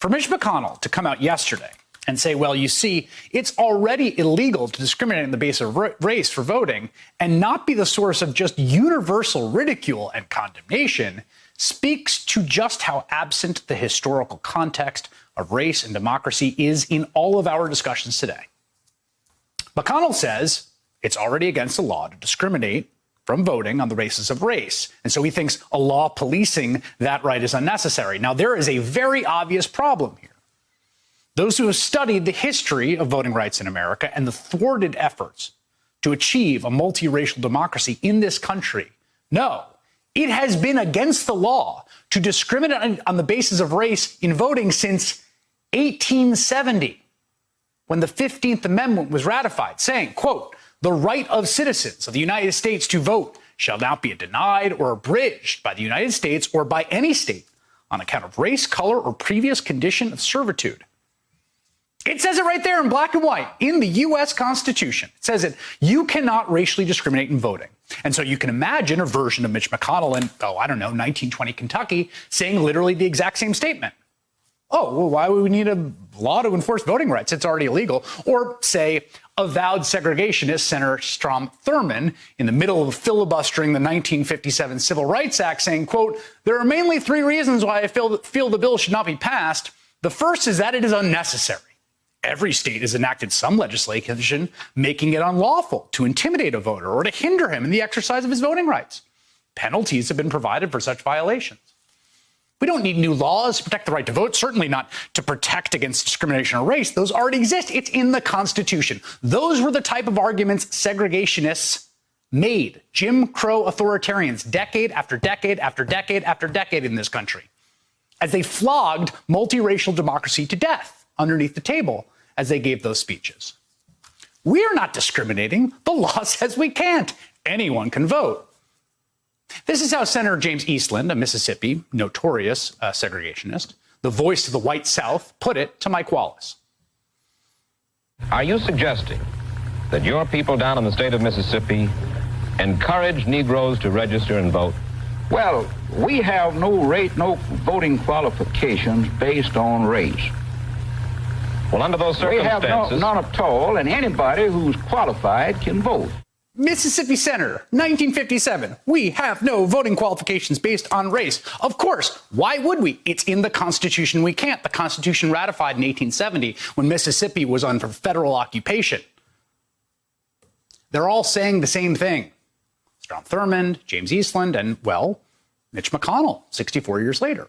For Mitch McConnell to come out yesterday and say, well, you see, it's already illegal to discriminate on the basis of race for voting and not be the source of just universal ridicule and condemnation speaks to just how absent the historical context of race and democracy is in all of our discussions today. McConnell says it's already against the law to discriminate from voting on the basis of race. And so he thinks a law policing that right is unnecessary. Now, there is a very obvious problem here. Those who have studied the history of voting rights in America and the thwarted efforts to achieve a multiracial democracy in this country know it has been against the law to discriminate on the basis of race in voting since 1870, when the 15th Amendment was ratified, saying, quote, "The right of citizens of the United States to vote shall not be denied or abridged by the United States or by any state on account of race, color, or previous condition of servitude." It says it right there in black and white in the U.S. Constitution. It says that you cannot racially discriminate in voting. And so you can imagine a version of Mitch McConnell in, 1920 Kentucky saying literally the exact same statement. Oh, well, why would we need a law to enforce voting rights? It's already illegal. Or say avowed segregationist Senator Strom Thurmond in the middle of filibustering the 1957 Civil Rights Act saying, quote, "There are mainly three reasons why I feel the bill should not be passed. The first is that it is unnecessary. Every state has enacted some legislation making it unlawful to intimidate a voter or to hinder him in the exercise of his voting rights. Penalties have been provided for such violations. We don't need new laws to protect the right to vote, certainly not to protect against discrimination or race. Those already exist. It's in the Constitution." Those were the type of arguments segregationists made, Jim Crow authoritarians, decade after decade after decade after decade in this country, as they flogged multiracial democracy to death underneath the table as they gave those speeches. We're not discriminating. The law says we can't. Anyone can vote. This is how Senator James Eastland, a Mississippi notorious segregationist, the voice of the white South, put it to Mike Wallace. Are you suggesting that your people down in the state of Mississippi encourage Negroes to register and vote? Well, we have no voting qualifications based on race. Well, under those circumstances, we have none at all, and anybody who's qualified can vote. Mississippi Senator, 1957. We have no voting qualifications based on race. Of course. Why would we? It's in the Constitution. We can't. The Constitution ratified in 1870 when Mississippi was under federal occupation. They're all saying the same thing. Strom Thurmond, James Eastland, and, well, Mitch McConnell, 64 years later.